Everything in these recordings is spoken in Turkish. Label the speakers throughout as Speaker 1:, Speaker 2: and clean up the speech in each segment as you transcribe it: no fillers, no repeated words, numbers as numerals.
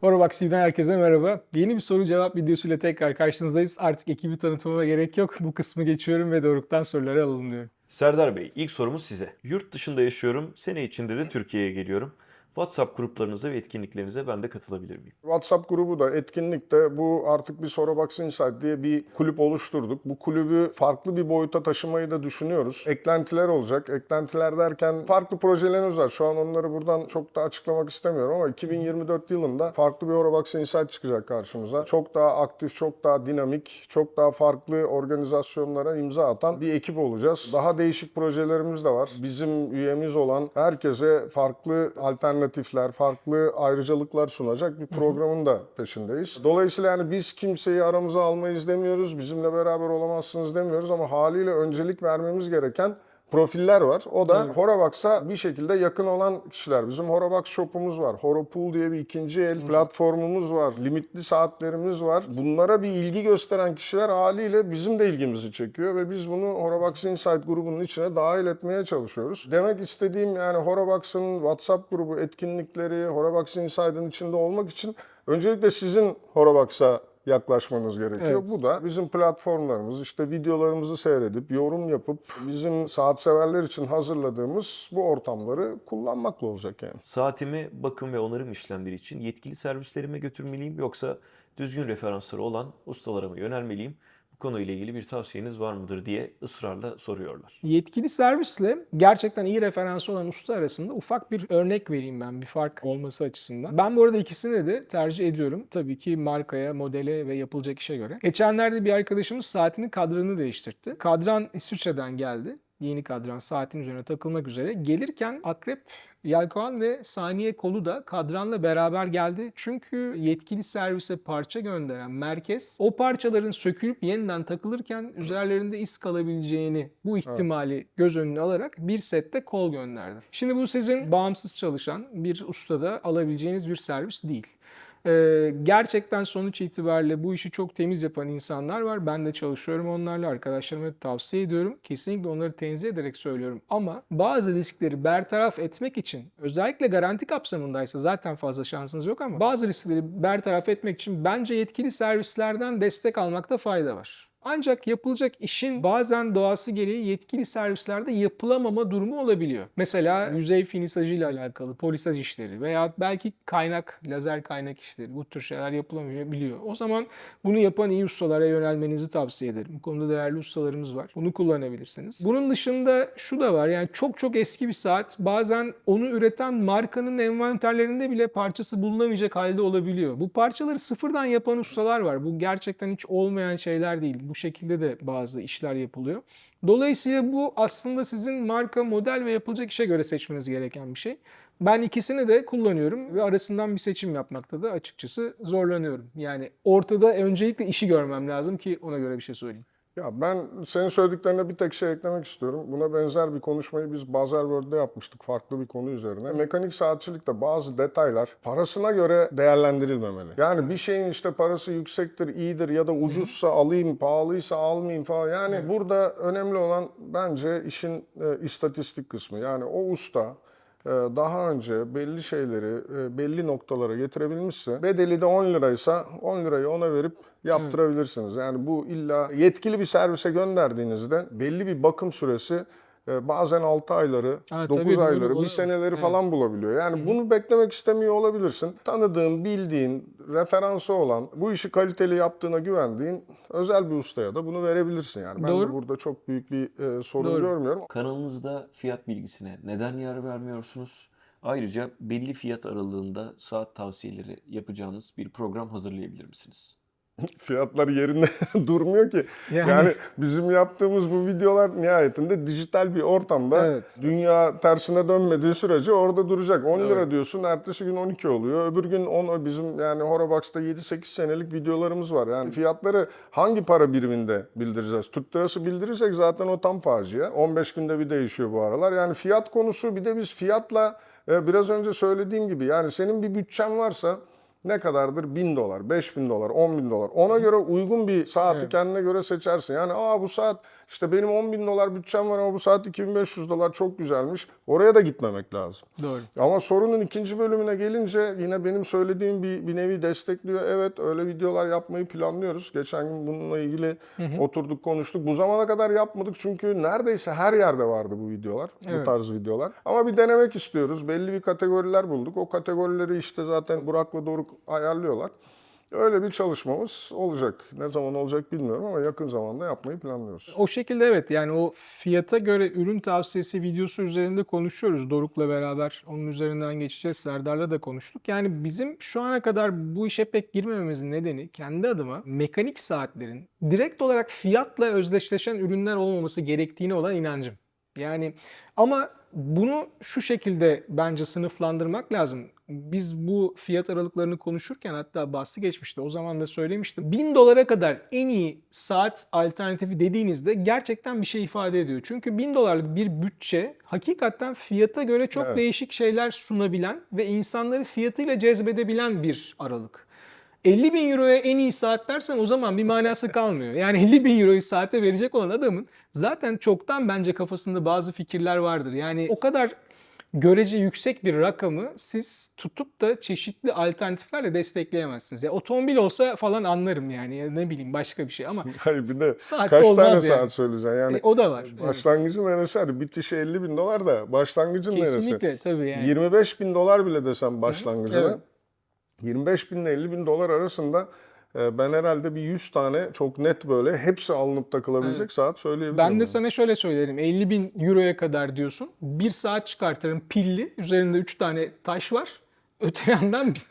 Speaker 1: Horobox TV'den herkese merhaba. Yeni bir soru cevap videosuyla tekrar karşınızdayız. Artık ekibi tanıtmama gerek yok. Bu kısmı geçiyorum ve Doruk'tan soruları alalım diyorum.
Speaker 2: Serdar Bey, ilk sorumuz size. Yurt dışında yaşıyorum, sene içinde de Türkiye'ye geliyorum. WhatsApp gruplarınıza ve etkinliklerinize ben de katılabilir miyim?
Speaker 3: WhatsApp grubu da etkinlikte bu artık bir Horobox Insight diye bir kulüp oluşturduk. Bu kulübü farklı bir boyuta taşımayı da düşünüyoruz. Eklentiler olacak. Eklentiler derken farklı projelerimiz var. Şu an onları buradan çok da açıklamak istemiyorum ama 2024 yılında farklı bir Horobox Insight çıkacak karşımıza. Çok daha aktif, çok daha dinamik, çok daha farklı organizasyonlara imza atan bir ekip olacağız. Daha değişik projelerimiz de var. Bizim üyemiz olan herkese farklı alternatifler, farklı ayrıcalıklar sunacak bir programın da peşindeyiz. Dolayısıyla yani biz kimseyi aramıza almayız demiyoruz, bizimle beraber olamazsınız demiyoruz ama haliyle öncelik vermemiz gereken profiller var. O da Horobox'a bir şekilde yakın olan kişiler. Bizim Horobox Shop'umuz var. Horopool diye bir ikinci el platformumuz var. Limitli saatlerimiz var. Bunlara bir ilgi gösteren kişiler haliyle bizim de ilgimizi çekiyor ve biz bunu Horobox Insight grubunun içine dahil etmeye çalışıyoruz. Demek istediğim yani Horobox'ın WhatsApp grubu etkinlikleri, Horobox Insight'ın içinde olmak için öncelikle sizin Horobox'a yaklaşmanız gerekiyor.
Speaker 1: Evet.
Speaker 3: Bu da bizim platformlarımız, işte videolarımızı seyredip, yorum yapıp, bizim saat severler için hazırladığımız bu ortamları kullanmakla olacak yani.
Speaker 2: Saatimi bakım ve onarım işlemleri için yetkili servislerime götürmeliyim yoksa düzgün referansları olan ustalara mı yönelmeliyim? Bu konuyla ilgili bir tavsiyeniz var mıdır diye ısrarla soruyorlar.
Speaker 1: Yetkili servisle gerçekten iyi referansı olan usta arasında ufak bir örnek vereyim ben bir fark olması açısından. Ben bu arada ikisini de tercih ediyorum. Tabii ki markaya, modele ve yapılacak işe göre. Geçenlerde bir arkadaşımız saatinin kadranını değiştirdi. Kadran İsviçre'den geldi. Yeni kadran saatin üzerine takılmak üzere. Gelirken akrep, yelkovan ve saniye kolu da kadranla beraber geldi. Çünkü yetkili servise parça gönderen merkez o parçaların sökülüp yeniden takılırken üzerlerinde iz kalabileceğini, bu ihtimali göz önüne alarak bir sette kol gönderdi. Şimdi bu sizin bağımsız çalışan bir ustada alabileceğiniz bir servis değil. Gerçekten sonuç itibariyle bu işi çok temiz yapan insanlar var. Ben de çalışıyorum onlarla. Arkadaşlarıma da tavsiye ediyorum. Kesinlikle onları tenzih ederek söylüyorum. Ama bazı riskleri bertaraf etmek için özellikle garanti kapsamındaysa zaten fazla şansınız yok ama bazı riskleri bertaraf etmek için bence yetkili servislerden destek almakta fayda var. Ancak yapılacak işin bazen doğası gereği yetkili servislerde yapılamama durumu olabiliyor. Mesela yüzey finisajıyla alakalı polisaj işleri veya belki lazer kaynak işleri bu tür şeyler yapılamayabiliyor. O zaman bunu yapan iyi ustalara yönelmenizi tavsiye ederim. Bu konuda değerli ustalarımız var. Bunu kullanabilirsiniz. Bunun dışında şu da var yani çok eski bir saat bazen onu üreten markanın envanterlerinde bile parçası bulunamayacak halde olabiliyor. Bu parçaları sıfırdan yapan ustalar var. Bu gerçekten hiç olmayan şeyler değil. Bu şekilde de bazı işler yapılıyor. Dolayısıyla bu aslında sizin marka, model ve yapılacak işe göre seçmeniz gereken bir şey. Ben ikisini de kullanıyorum ve arasından bir seçim yapmakta da açıkçası zorlanıyorum. Yani ortada öncelikle işi görmem lazım ki ona göre bir şey söyleyeyim.
Speaker 3: Ya ben senin söylediklerine bir tek şey eklemek istiyorum. Buna benzer bir konuşmayı biz Buzzerworld'de yapmıştık farklı bir konu üzerine. Mekanik saatçilikte bazı detaylar parasına göre değerlendirilmemeli. Yani bir şeyin işte parası yüksektir, iyidir ya da ucuzsa alayım, pahalıysa almayayım falan. Yani burada önemli olan bence işin istatistik kısmı. Yani o usta daha önce belli şeyleri belli noktalara getirebilmişse bedeli de 10 liraysa 10 lirayı ona verip yaptırabilirsiniz. Yani bu illa yetkili bir servise gönderdiğinizde belli bir bakım süresi bazen 6 ayları,
Speaker 1: Ha,
Speaker 3: 9
Speaker 1: tabii,
Speaker 3: ayları,
Speaker 1: doğru,
Speaker 3: bir seneleri
Speaker 1: evet.
Speaker 3: falan bulabiliyor. Yani bunu beklemek istemiyor olabilirsin. Tanıdığın, bildiğin, referansı olan, bu işi kaliteli yaptığına güvendiğin özel bir ustaya da bunu verebilirsin. Yani ben de
Speaker 1: Doğru.
Speaker 3: burada çok büyük bir sorun
Speaker 1: Doğru.
Speaker 3: görmüyorum.
Speaker 2: Kanalınızda fiyat bilgisine neden yer vermiyorsunuz? Ayrıca belli fiyat aralığında saat tavsiyeleri yapacağınız bir program hazırlayabilir misiniz?
Speaker 3: Fiyatlar yerinde durmuyor ki.
Speaker 1: Yani
Speaker 3: Yani bizim yaptığımız bu videolar nihayetinde dijital bir ortamda
Speaker 1: evet.
Speaker 3: dünya tersine dönmediği sürece orada duracak. 10 lira
Speaker 1: Evet.
Speaker 3: diyorsun, ertesi gün 12 oluyor. Öbür gün 10, bizim yani Horobox'ta 7-8 senelik videolarımız var. Yani fiyatları hangi para biriminde bildireceğiz? Türk lirası bildirirsek zaten o tam facia. 15 günde bir değişiyor bu aralar. Yani fiyat konusu, bir de biz fiyatla biraz önce söylediğim gibi yani senin bir bütçen varsa ne kadardır? 1000 dolar, 5000 dolar, 10 bin dolar. Ona göre uygun bir saati kendine göre seçersin. Yani bu saat İşte benim 10 bin dolar bütçem var ama bu saat 2500 dolar çok güzelmiş. Oraya da gitmemek lazım.
Speaker 1: Doğru.
Speaker 3: Ama sorunun ikinci bölümüne gelince yine benim söylediğim bir nevi destekliyor. Evet, öyle videolar yapmayı planlıyoruz. Geçen gün bununla ilgili oturduk, konuştuk. Bu zamana kadar yapmadık çünkü neredeyse her yerde vardı bu videolar. Bu
Speaker 1: Evet.
Speaker 3: tarz videolar. Ama bir denemek istiyoruz. Belli bir kategoriler bulduk. O kategorileri işte zaten Burak ve Doruk ayarlıyorlar. Öyle bir çalışmamız olacak. Ne zaman olacak bilmiyorum ama yakın zamanda yapmayı planlıyoruz.
Speaker 1: O şekilde evet, yani o fiyata göre ürün tavsiyesi videosu üzerinde konuşuyoruz. Doruk'la beraber onun üzerinden geçeceğiz. Serdar'la da konuştuk. Yani bizim şu ana kadar bu işe pek girmememizin nedeni kendi adıma mekanik saatlerin direkt olarak fiyatla özdeşleşen ürünler olmaması gerektiğine olan inancım. Yani ama bunu şu şekilde bence sınıflandırmak lazım. Biz bu fiyat aralıklarını konuşurken hatta bahsi geçmişti. O zaman da söylemiştim. 1000 dolara kadar en iyi saat alternatifi dediğinizde gerçekten bir şey ifade ediyor. Çünkü 1000 dolarlık bir bütçe hakikaten fiyata göre çok
Speaker 3: Evet.
Speaker 1: değişik şeyler sunabilen ve insanları fiyatıyla cezbedebilen bir aralık. 50 bin euroya en iyi saat dersen o zaman bir manası kalmıyor. Yani 50 bin euroyu saate verecek olan adamın zaten çoktan bence kafasında bazı fikirler vardır. Yani o kadar görece yüksek bir rakamı siz tutup da çeşitli alternatiflerle destekleyemezsiniz. Ya otomobil olsa falan anlarım yani, ya ne bileyim başka bir şey ama
Speaker 3: Hayır, bir de
Speaker 1: Saatte
Speaker 3: kaç tane
Speaker 1: olmaz yani.
Speaker 3: saat söyleyeceksin? Yani
Speaker 1: o da var. Evet.
Speaker 3: başlangıcı neresi? Hadi bitişi 50 bin dolar da başlangıcın neresi?
Speaker 1: Kesinlikle tabii yani.
Speaker 3: 25 bin dolar bile desem başlangıcına.
Speaker 1: Evet.
Speaker 3: 25 bin ile 50 bin dolar arasında ben herhalde bir 100 tane çok net böyle hepsi alınıp takılabilecek saat söyleyebilirim.
Speaker 1: Ben de
Speaker 3: yani.
Speaker 1: sana şöyle söylerim. 50 bin euroya kadar diyorsun. Bir saat çıkartırım pilli. Üzerinde 3 tane taş var. Öte yandan bir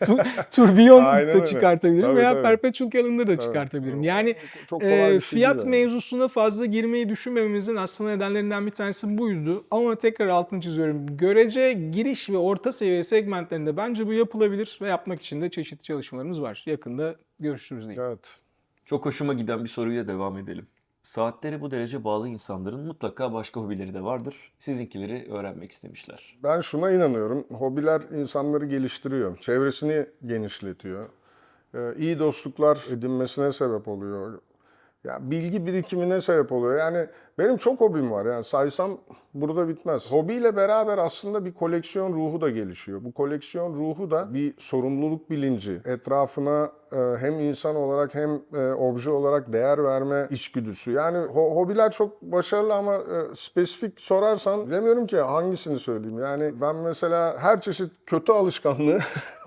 Speaker 1: turbiyon
Speaker 3: Aynen
Speaker 1: da
Speaker 3: öyle.
Speaker 1: çıkartabilirim
Speaker 3: Tabii,
Speaker 1: veya
Speaker 3: tabii.
Speaker 1: perpetual calendar da çıkartabilirim. Yani
Speaker 3: Çok kolay bir şey
Speaker 1: fiyat
Speaker 3: değil yani.
Speaker 1: mevzusuna fazla girmeyi düşünmememizin aslında nedenlerinden bir tanesi buydu. Ama tekrar altını çiziyorum. Görece giriş ve orta seviye segmentlerinde bence bu yapılabilir ve yapmak için de çeşitli çalışmalarımız var. Yakında görüşürüz diyeyim.
Speaker 3: Evet.
Speaker 2: Çok hoşuma giden bir soruyla devam edelim. Saatlere bu derece bağlı insanların mutlaka başka hobileri de vardır. Sizinkileri öğrenmek istemişler.
Speaker 3: Ben şuna inanıyorum. Hobiler insanları geliştiriyor. Çevresini genişletiyor. İyi dostluklar edinmesine sebep oluyor. Ya bilgi birikimine sebep oluyor. Yani benim çok hobim var. Yani saysam burada bitmez. Hobiyle beraber aslında bir koleksiyon ruhu da gelişiyor. Bu koleksiyon ruhu da bir sorumluluk bilinci. Etrafına hem insan olarak hem obje olarak değer verme içgüdüsü. Yani hobiler çok başarılı ama spesifik sorarsan bilemiyorum ki hangisini söyleyeyim. Yani ben mesela her çeşit kötü alışkanlığı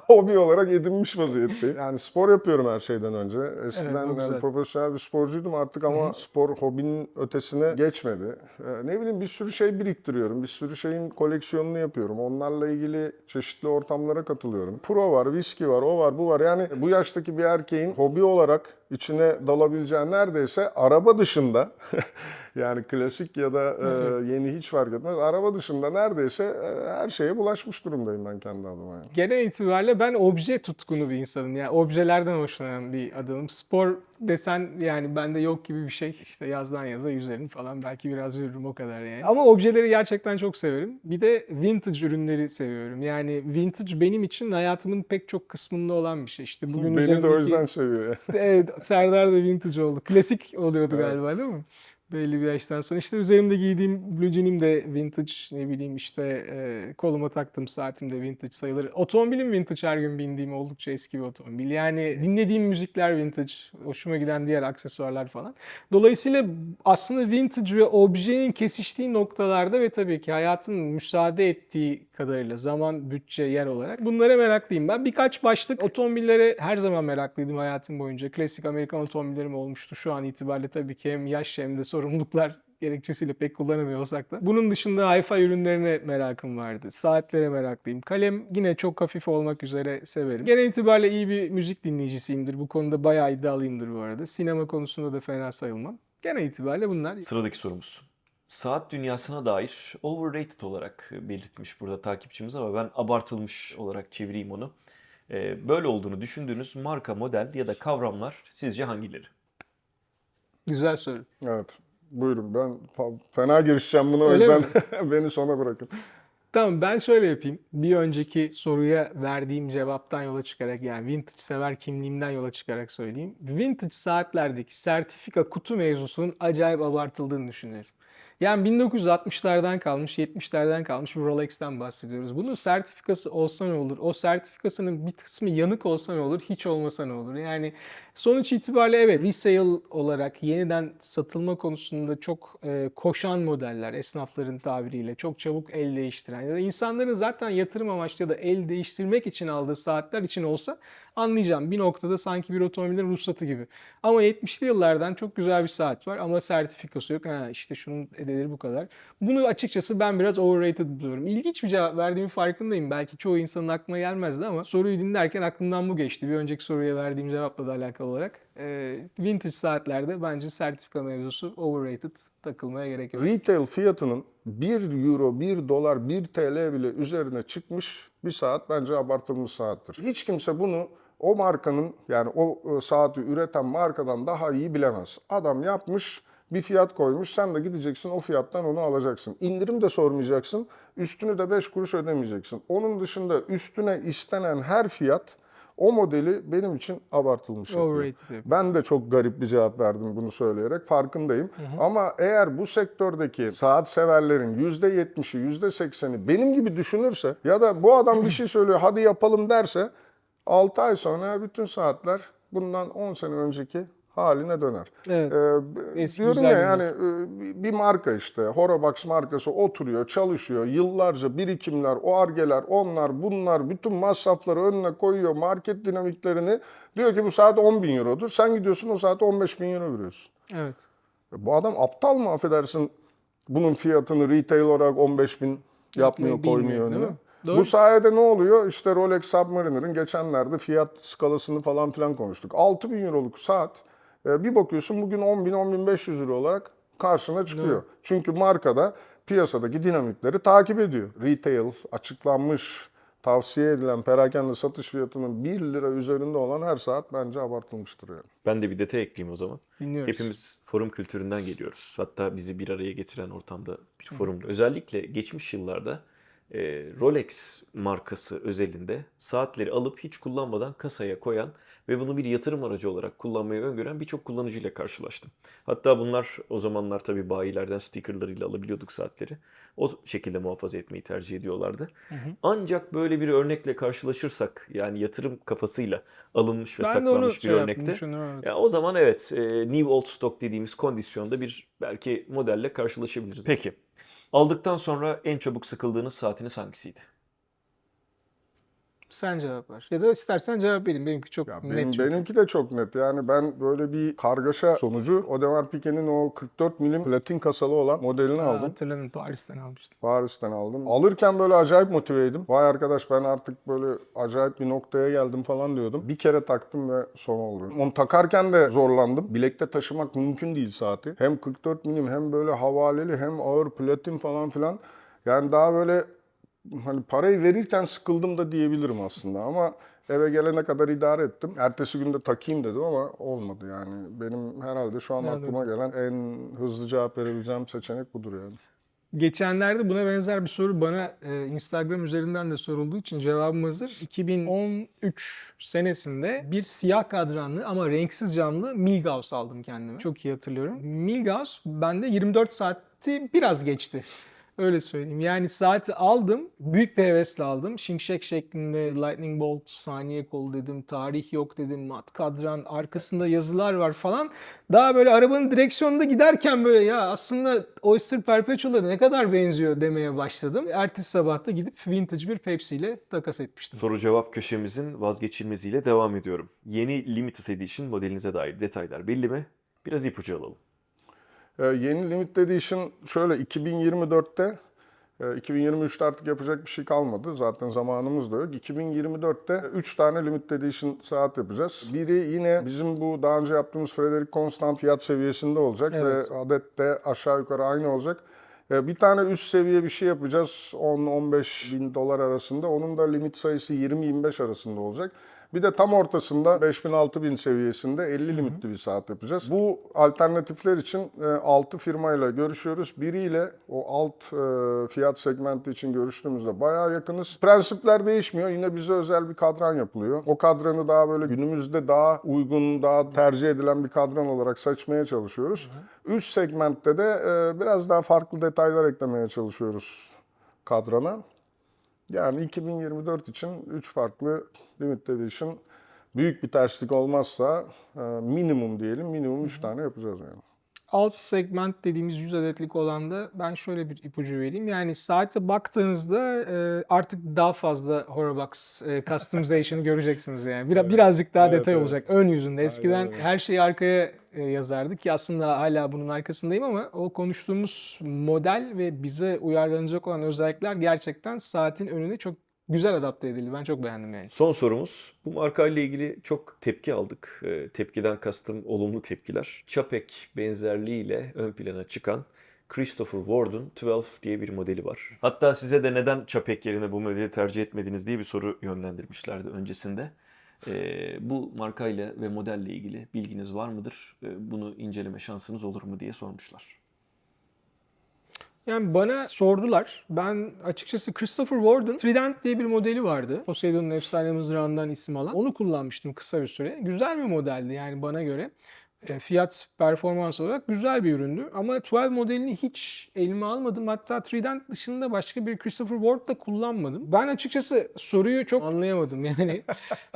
Speaker 3: hobi olarak edinmiş vaziyetteyim. Yani spor yapıyorum her şeyden önce. Eskiden
Speaker 1: o güzel.
Speaker 3: profesyonel bir sporcuydum artık ama spor hobinin ötesine geçmedi. Ne bileyim bir sürü şey biriktiriyorum. Bir sürü şeyin koleksiyonunu yapıyorum. Onlarla ilgili çeşitli ortamlara katılıyorum. Pro var, viski var, o var, bu var. Yani bu yaştaki bir erkeğin hobi olarak içine dalabileceği neredeyse araba dışında yani klasik ya da yeni hiç fark etmez. Araba dışında neredeyse her şeye bulaşmış durumdayım ben kendi adıma. Yani.
Speaker 1: Genel itibariyle ben obje tutkunu bir insanım. Yani objelerden hoşlanan bir adamım. Spor desen yani bende yok gibi bir şey. İşte yazdan yaza yüzerim falan. Belki biraz yürürüm, o kadar yani. Ama objeleri gerçekten çok severim. Bir de vintage ürünleri seviyorum. Yani vintage benim için hayatımın pek çok kısmında olan bir şey. İşte bugün
Speaker 3: Beni de o
Speaker 1: üzerindeki-
Speaker 3: yüzden seviyor.
Speaker 1: Evet, Serdar da vintage oldu. Klasik oluyordu galiba değil mi? Belli bir yaştan sonra. İşte üzerimde giydiğim blue jean'im de vintage, ne bileyim işte koluma taktığım saatim de vintage sayılır. Otomobilim vintage, her gün bindiğim oldukça eski bir otomobil. Yani dinlediğim müzikler vintage, hoşuma giden diğer aksesuarlar falan. Dolayısıyla aslında vintage ve objenin kesiştiği noktalarda ve tabii ki hayatın müsaade ettiği kadarıyla zaman, bütçe, yer olarak bunlara meraklıyım ben. Birkaç başlık otomobillere her zaman meraklıydım hayatım boyunca. Klasik Amerikan otomobillerim olmuştu. Şu an itibariyle tabii ki hem yaş hem de sorumluluklar gerekçesiyle pek kullanamıyor olsak da. Bunun dışında hi-fi ürünlerine merakım vardı. Saatlere meraklıyım. Kalem yine çok hafif olmak üzere severim. Genel itibariyle iyi bir müzik dinleyicisiyimdir. Bu konuda bayağı iddialıyımdır bu arada. Sinema konusunda da fena sayılmam. Genel itibariyle bunlar.
Speaker 2: Sıradaki sorumuz. Saat dünyasına dair overrated olarak belirtmiş burada takipçimiz ama ben abartılmış olarak çevireyim onu. Böyle olduğunu düşündüğünüz marka, model ya da kavramlar sizce hangileri?
Speaker 1: Güzel soru.
Speaker 3: Evet. Buyurun, ben fena girişeceğim buna, o
Speaker 1: Öyle
Speaker 3: yüzden
Speaker 1: mi?
Speaker 3: beni sona bırakın.
Speaker 1: Tamam, ben şöyle yapayım. Bir önceki soruya verdiğim cevaptan yola çıkarak, yani vintage sever kimliğimden yola çıkarak söyleyeyim. Vintage saatlerdeki sertifika kutu mevzusunun acayip abartıldığını düşünüyorum. Yani 1960'lardan kalmış, 70'lerden kalmış bir Rolex'ten bahsediyoruz. Bunun sertifikası olsa ne olur? O sertifikasının bir kısmı yanık olsa ne olur? Hiç olmasa ne olur? Yani sonuç itibariyle evet, resale olarak yeniden satılma konusunda çok koşan modeller, esnafların tabiriyle çok çabuk el değiştiren ya da insanların zaten yatırım amaçlı ya da el değiştirmek için aldığı saatler için olsa anlayacağım. Bir noktada sanki bir otomobilin ruhsatı gibi. Ama 70'li yıllardan çok güzel bir saat var ama sertifikası yok. Ha, işte şunun ederi bu kadar. Bunu açıkçası ben biraz overrated buluyorum. İlginç bir cevap verdiğimin farkındayım. Belki çoğu insanın aklına gelmezdi ama soruyu dinlerken aklımdan bu geçti. Bir önceki soruya verdiğim cevapla da alakalı olarak. Vintage saatlerde bence sertifika mevzusu overrated, takılmaya gerek yok.
Speaker 3: Retail fiyatının 1 euro, 1 dolar, 1 TL bile üzerine çıkmış bir saat bence abartılmış saattir. Hiç kimse bunu o markanın, yani o saati üreten markadan daha iyi bilemez. Adam yapmış, bir fiyat koymuş, sen de gideceksin o fiyattan onu alacaksın. İndirim de sormayacaksın, üstünü de 5 kuruş ödemeyeceksin. Onun dışında üstüne istenen her fiyat o modeli benim için abartılmış yapıyor.
Speaker 1: Overrated yapıyor.
Speaker 3: Ben de çok garip bir cevap verdim bunu söyleyerek, farkındayım. Ama eğer bu sektördeki saat severlerin %70'i, %80'i benim gibi düşünürse ya da bu adam bir şey söylüyor hadi yapalım derse 6 ay sonra bütün saatler bundan 10 sene önceki haline döner.
Speaker 1: Evet. Eski
Speaker 3: Diyorum
Speaker 1: güzel
Speaker 3: ya
Speaker 1: günler.
Speaker 3: yani bir marka işte Horobox markası oturuyor, çalışıyor. Yıllarca birikimler, o argeler, onlar, bunlar bütün masrafları önüne koyuyor. Market dinamiklerini diyor ki bu saat 10 bin eurodur. Sen gidiyorsun o saate 15 bin euro veriyorsun.
Speaker 1: Evet.
Speaker 3: Bu adam aptal mı affedersin? Bunun fiyatını retail olarak 15 bin yapmıyor,
Speaker 1: Yapmayı bilmiyor,
Speaker 3: koymuyor
Speaker 1: değil
Speaker 3: önüne.
Speaker 1: mi? Doğru.
Speaker 3: Bu sayede ne oluyor? İşte Rolex Submariner'ın geçenlerde fiyat skalasını falan filan konuştuk. 6 bin euroluk saat bir bakıyorsun bugün 10 bin, 10 bin 500 euro olarak karşına çıkıyor.
Speaker 1: Doğru.
Speaker 3: Çünkü markada piyasadaki dinamikleri takip ediyor. Retail açıklanmış, tavsiye edilen perakende satış fiyatının 1 lira üzerinde olan her saat bence abartılmıştır yani.
Speaker 2: Ben de bir detay ekleyeyim o zaman.
Speaker 1: Dinliyoruz.
Speaker 2: Hepimiz forum kültüründen geliyoruz. Hatta bizi bir araya getiren ortamda bir forumda. Özellikle geçmiş yıllarda Rolex markası özelinde saatleri alıp hiç kullanmadan kasaya koyan ve bunu bir yatırım aracı olarak kullanmayı öngören birçok kullanıcıyla karşılaştım. Hatta bunlar o zamanlar tabii bayilerden stickerlarıyla alabiliyorduk saatleri. O şekilde muhafaza etmeyi tercih ediyorlardı. Ancak böyle bir örnekle karşılaşırsak, yani yatırım kafasıyla alınmış ve
Speaker 1: Ben de onu
Speaker 2: saklanmış bir
Speaker 1: şey yaptım,
Speaker 2: örnekte,
Speaker 1: düşündüm, evet.
Speaker 2: ya o zaman evet, new old stock dediğimiz kondisyonda bir belki modelle karşılaşabiliriz. Peki, aldıktan sonra en çabuk sıkıldığınız saatiniz hangisiydi?
Speaker 1: Sen cevap ver. Ya da istersen cevap vereyim. Benimki çok net çünkü.
Speaker 3: Benimki de çok net. Yani ben böyle bir kargaşa sonucu Audemars Piguet'in o 44 milim platin kasalı olan modelini
Speaker 1: Aa,
Speaker 3: aldım.
Speaker 1: hatırladım, Paris'ten almıştım.
Speaker 3: Paris'ten aldım. Alırken böyle acayip motiveydim. Vay arkadaş ben artık böyle acayip bir noktaya geldim falan diyordum. Bir kere taktım ve son oldu. Onu takarken de zorlandım. Bilekte taşımak mümkün değil saati. Hem 44 milim hem böyle havaleli hem ağır platin falan filan. Yani daha böyle hani parayı verirken sıkıldım da diyebilirim aslında ama eve gelene kadar idare ettim. Ertesi gün de takayım dedim ama olmadı yani. Benim herhalde şu an
Speaker 1: Anladım.
Speaker 3: aklıma gelen en hızlı cevap verebileceğim seçenek budur yani.
Speaker 1: Geçenlerde buna benzer bir soru bana Instagram üzerinden de sorulduğu için cevabım hazır. 2013 senesinde bir siyah kadranlı ama renksiz camlı Milgauss aldım kendime. Çok iyi hatırlıyorum. Milgauss bende 24 saati biraz geçti. Öyle söyleyeyim. Yani saati aldım. Büyük bir hevesle aldım. Şimşek şeklinde lightning bolt, saniye kolu dedim. Tarih yok dedim. Mat kadran, arkasında yazılar var falan. Daha böyle arabanın direksiyonunda giderken böyle ya aslında Oyster Perpetual'a ne kadar benziyor demeye başladım. Ertesi sabah da gidip vintage bir Pepsi ile takas etmiştim.
Speaker 2: Soru cevap köşemizin vazgeçilmeziyle devam ediyorum. Yeni Limited Edition modelinize dair detaylar belli mi? Biraz ipucu alalım.
Speaker 3: Yeni Limited Edition şöyle 2024'te 2023'te artık yapacak bir şey kalmadı. Zaten zamanımız da yok. 2024'te 3 tane Limited Edition saat yapacağız. Biri yine bizim bu daha önce yaptığımız Frederic Constant fiyat seviyesinde olacak
Speaker 1: Evet.
Speaker 3: ve adet de aşağı yukarı aynı olacak. Bir tane üst seviye bir şey yapacağız. 10-15 bin dolar arasında. Onun da limit sayısı 20-25 arasında olacak. Bir de tam ortasında 5000-6000 seviyesinde 50 limitli bir saat yapacağız. Bu alternatifler için 6 firmayla görüşüyoruz. Biriyle o alt fiyat segmenti için görüştüğümüzde bayağı yakınız. Prensipler değişmiyor. Yine bize özel bir kadran yapılıyor. O kadranı daha böyle günümüzde daha uygun, daha tercih edilen bir kadran olarak seçmeye çalışıyoruz. Üst segmentte de biraz daha farklı detaylar eklemeye çalışıyoruz kadrana. Yani 2024 için 3 farklı limited edition, büyük bir terslik olmazsa minimum diyelim, minimum 3 tane yapacağız yani.
Speaker 1: Alt segment dediğimiz 100 adetlik olanda ben şöyle bir ipucu vereyim. Yani saate baktığınızda artık daha fazla Horobox customization'ı göreceksiniz yani. Birazcık daha
Speaker 3: Evet,
Speaker 1: detay
Speaker 3: evet.
Speaker 1: olacak ön yüzünde. Eskiden
Speaker 3: öyle.
Speaker 1: her şeyi arkaya yazardık ki aslında hala bunun arkasındayım ama o konuştuğumuz model ve bize uyarlanacak olan özellikler gerçekten saatin önüne çok güzel adapte edildi. Ben çok beğendim yani.
Speaker 2: Son sorumuz. Bu markayla ilgili çok tepki aldık. Tepkiden kastım olumlu tepkiler. Çapek benzerliğiyle ön plana çıkan Christopher Ward'un 12 diye bir modeli var. Hatta size de neden Çapek yerine bu modeli tercih etmediniz diye bir soru yönlendirmişlerdi öncesinde. Bu markayla ve modelle ilgili bilginiz var mıdır? Bunu inceleme şansınız olur mu diye sormuşlar.
Speaker 1: Yani bana sordular. Ben açıkçası Christopher Ward'un Trident diye bir modeli vardı. Poseidon'un efsane mızrağından isim alan. Onu kullanmıştım kısa bir süre. Güzel bir modeldi yani bana göre. Fiyat performans olarak güzel bir üründü. Ama 12 modelini hiç elime almadım. Hatta Trident dışında başka bir Christopher Ward da kullanmadım. Ben açıkçası soruyu çok anlayamadım. Yani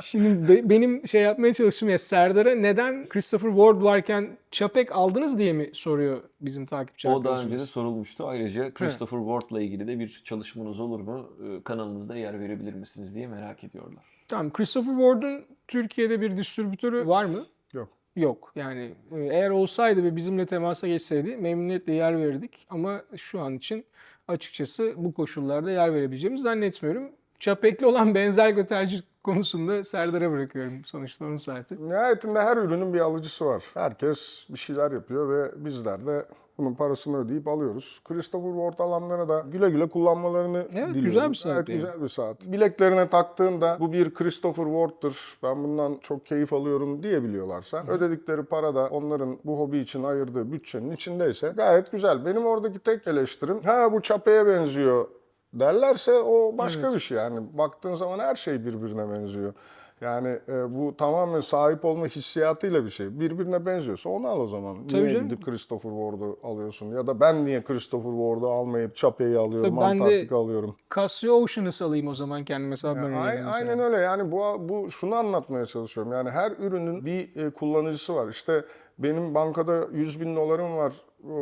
Speaker 1: şimdi benim şey yapmaya çalıştığım ya Serdar'a neden Christopher Ward varken Çapek aldınız diye mi soruyor bizim takipçi
Speaker 2: O daha
Speaker 1: arkadaşımız.
Speaker 2: önce de sorulmuştu. Ayrıca Christopher Ward'la ilgili de bir çalışmanız olur mu? Kanalınızda yer verebilir misiniz diye merak ediyorlar.
Speaker 1: Tamam, Christopher Ward'un Türkiye'de bir distribütörü var mı?
Speaker 3: Yok.
Speaker 1: Yok. Yani eğer olsaydı ve bizimle temasa geçseydi memnuniyetle yer verirdik. Ama şu an için açıkçası bu koşullarda yer verebileceğimizi zannetmiyorum. Çapek'le olan benzerlik tercih konusunda Serdar'a bırakıyorum sonuçta onun saati.
Speaker 3: Nihayetinde her ürünün bir alıcısı var. Herkes bir şeyler yapıyor ve bizler de bunun parasını ödeyip alıyoruz. Christopher Ward alanlara da güle güle kullanmalarını diliyorum.
Speaker 1: güzel bir saat
Speaker 3: Gayet
Speaker 1: yani.
Speaker 3: güzel bir saat. Bileklerine taktığında bu bir Christopher Ward'tır, ben bundan çok keyif alıyorum diyebiliyorlarsa, ödedikleri para da onların bu hobi için ayırdığı bütçenin içindeyse gayet güzel. Benim oradaki tek eleştirim, bu Çapek'e benziyor derlerse o başka bir şey. Yani baktığın zaman her şey birbirine benziyor. Yani bu tamamen sahip olma hissiyatıyla bir şey. Birbirine benziyorsa onu al o zaman.
Speaker 1: Tabii
Speaker 3: Niye
Speaker 1: canım.
Speaker 3: gidip Christopher Ward'u alıyorsun? Ya da ben niye Christopher Ward'u almayıp Çapek'i alıyorum,
Speaker 1: Tabii ben de
Speaker 3: Antarktik alıyorum?
Speaker 1: Casio Ocean'ı alayım o zaman kendime Submarine mesela.
Speaker 3: Aynen öyle. Yani bu şunu anlatmaya çalışıyorum. Yani her ürünün bir kullanıcısı var. İşte benim bankada $100.000 var.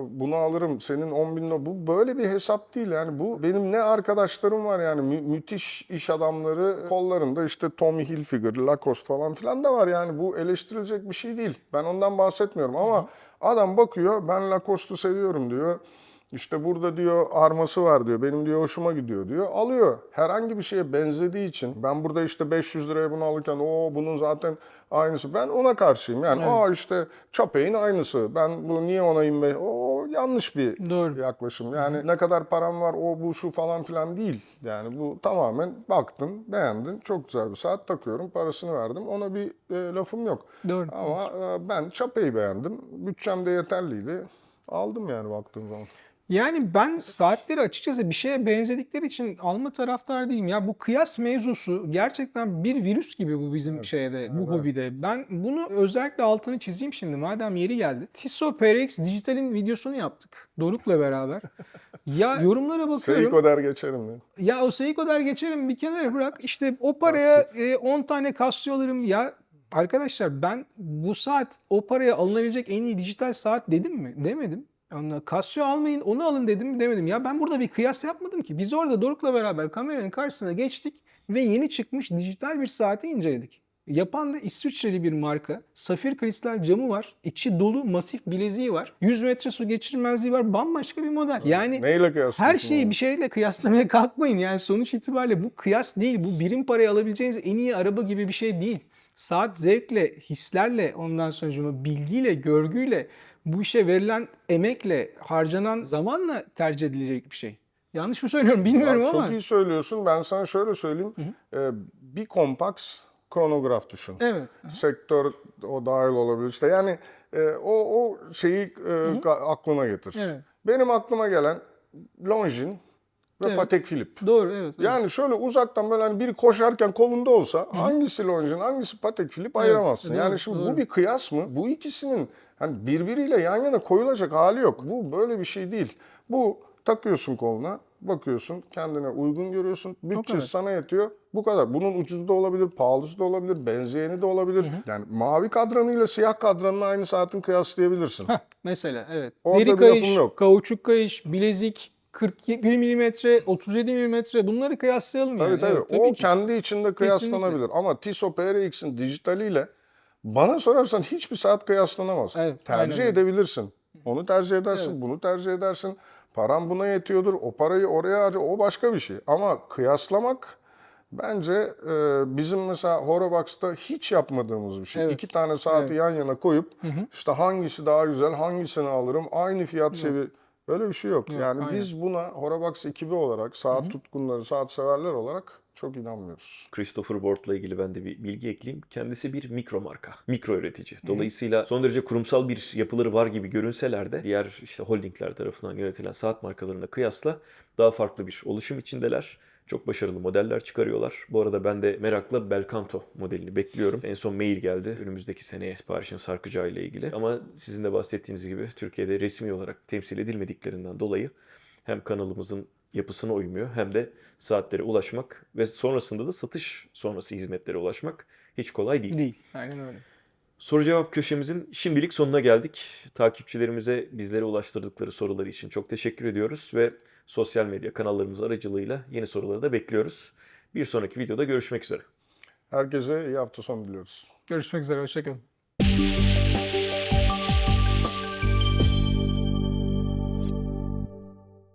Speaker 3: Bunu alırım. Senin $10.000. Bu böyle bir hesap değil. Yani bu benim ne arkadaşlarım var yani müthiş iş adamları kollarında işte Tommy Hilfiger, Lacoste falan filan da var. Yani bu eleştirilecek bir şey değil. Ben ondan bahsetmiyorum ama adam bakıyor, ben Lacoste'u seviyorum diyor. İşte burada diyor arması var diyor. Benim diyor hoşuma gidiyor diyor. Alıyor. Herhangi bir şeye benzediği için ben burada işte 500 liraya bunu alırken bunun zaten aynısı. Ben ona karşıyım. Yani işte Çapek'in aynısı. Ben bu niye ona 25? O yanlış bir
Speaker 1: Doğru.
Speaker 3: yaklaşım. Yani ne kadar param var bu şu falan filan değil. Yani bu tamamen baktın, beğendin. Çok güzel bir saat takıyorum. Parasını verdim. Ona bir lafım yok.
Speaker 1: Doğru.
Speaker 3: Ama ben Çapek'i beğendim. Bütçem de yeterliydi. Aldım yani baktığım zaman.
Speaker 1: Yani ben saatleri açıkçası bir şeye benzedikleri için alma taraftar değilim. Ya bu kıyas mevzusu gerçekten bir virüs gibi bu bizim bu hobide. Ben bunu özellikle altını çizeyim şimdi madem yeri geldi. Tissot PRX Dijital'in videosunu yaptık Doruk'la beraber. Ya yorumlara bakıyorum.
Speaker 3: Seiko der geçerim ya.
Speaker 1: Ya o Seiko der geçerim bir kenara bırak. İşte o paraya 10 tane Casio alırım ya. Arkadaşlar ben bu saat o paraya alınabilecek en iyi dijital saat dedim mi? Demedim. Onunla Casio almayın onu alın dedim mi demedim. Ya ben burada bir kıyas yapmadım ki. Biz orada Doruk'la beraber kameranın karşısına geçtik ve yeni çıkmış dijital bir saati inceledik. Yapan da İsviçreli bir marka. Safir kristal camı var. İçi dolu masif bileziği var. 100 metre su geçirmezliği var. Bambaşka bir model. Yani
Speaker 3: Neyle kıyaslıyorsun?
Speaker 1: her şeyi bir şeyle kıyaslamaya kalkmayın. Yani sonuç itibariyle bu kıyas değil. Bu birim paraya alabileceğiniz en iyi araba gibi bir şey değil. Saat zevkle, hislerle, ondan sonra bilgiyle, görgüyle, bu işe verilen emekle, harcanan zamanla tercih edilecek bir şey. Yanlış mı söylüyorum bilmiyorum
Speaker 3: Bak,
Speaker 1: ama.
Speaker 3: çok iyi söylüyorsun. Ben sana şöyle söyleyeyim. Bir Compax kronograf düşün.
Speaker 1: Evet.
Speaker 3: Sektör o dahil olabilir. İşte yani o şeyi aklına getir.
Speaker 1: Evet.
Speaker 3: Benim aklıma gelen Longines ve
Speaker 1: Evet.
Speaker 3: Patek Philippe.
Speaker 1: Doğru, evet.
Speaker 3: Yani şöyle uzaktan böyle hani biri koşarken kolunda olsa hangisi Longines, hangisi Patek Philippe ayıramazsın.
Speaker 1: doğru,
Speaker 3: Yani şimdi
Speaker 1: doğru.
Speaker 3: bu bir kıyas mı? Bu ikisinin hani birbiriyle yan yana koyulacak hali yok. Bu böyle bir şey değil. Bu takıyorsun koluna, bakıyorsun, kendine uygun görüyorsun. Bütçesi
Speaker 1: kadar.
Speaker 3: sana yetiyor. Bu kadar. Bunun ucuzu da olabilir, pahalısı da olabilir, benzeyeni de olabilir. Yani mavi kadranıyla siyah kadranını aynı saatin kıyaslayabilirsin.
Speaker 1: Heh, mesela evet.
Speaker 3: Orada
Speaker 1: Deri
Speaker 3: bir
Speaker 1: kayış,
Speaker 3: lafım yok.
Speaker 1: kauçuk kayış, bilezik, 41 milimetre, 37 milimetre bunları kıyaslayalım
Speaker 3: Tabii
Speaker 1: yani.
Speaker 3: tabii.
Speaker 1: Evet,
Speaker 3: O
Speaker 1: ki.
Speaker 3: kendi içinde kıyaslanabilir. Ama Tissot PRX'in dijitaliyle bana sorarsan hiçbir saat kıyaslanamaz.
Speaker 1: Evet,
Speaker 3: Tercih
Speaker 1: aynen öyle.
Speaker 3: edebilirsin. Onu tercih edersin,
Speaker 1: Evet.
Speaker 3: bunu tercih edersin. Paran buna yetiyordur. O parayı oraya harca. O başka bir şey. Ama kıyaslamak bence bizim mesela Horobox'ta hiç yapmadığımız bir şey.
Speaker 1: Evet.
Speaker 3: İki tane saati
Speaker 1: Evet.
Speaker 3: yan yana koyup işte hangisi daha güzel, hangisini alırım, aynı fiyat seviye. Böyle bir şey yok. Yani
Speaker 1: aynen.
Speaker 3: biz buna Horobox ekibi olarak, saat tutkunları, saat severler olarak çok inanmıyoruz.
Speaker 2: Christopher Ward'la ilgili ben de bir bilgi ekleyeyim. Kendisi bir mikro marka, mikro üretici. Dolayısıyla son derece kurumsal bir yapıları var gibi görünseler de diğer işte holdingler tarafından yönetilen saat markalarına kıyasla daha farklı bir oluşum içindeler. Çok başarılı modeller çıkarıyorlar. Bu arada ben de merakla Belcanto modelini bekliyorum. En son mail geldi. Önümüzdeki seneye siparişin sarkacağı ile ilgili. Ama sizin de bahsettiğiniz gibi Türkiye'de resmi olarak temsil edilmediklerinden dolayı hem kanalımızın yapısına uymuyor hem de saatlere ulaşmak ve sonrasında da satış sonrası hizmetlere ulaşmak hiç kolay değil.
Speaker 1: Değil. Aynen öyle.
Speaker 2: Soru cevap köşemizin şimdilik sonuna geldik. Takipçilerimize bizlere ulaştırdıkları soruları için çok teşekkür ediyoruz ve sosyal medya kanallarımız aracılığıyla yeni soruları da bekliyoruz. Bir sonraki videoda görüşmek üzere.
Speaker 3: Herkese iyi hafta sonu diliyoruz.
Speaker 1: Görüşmek üzere. Hoşçakalın.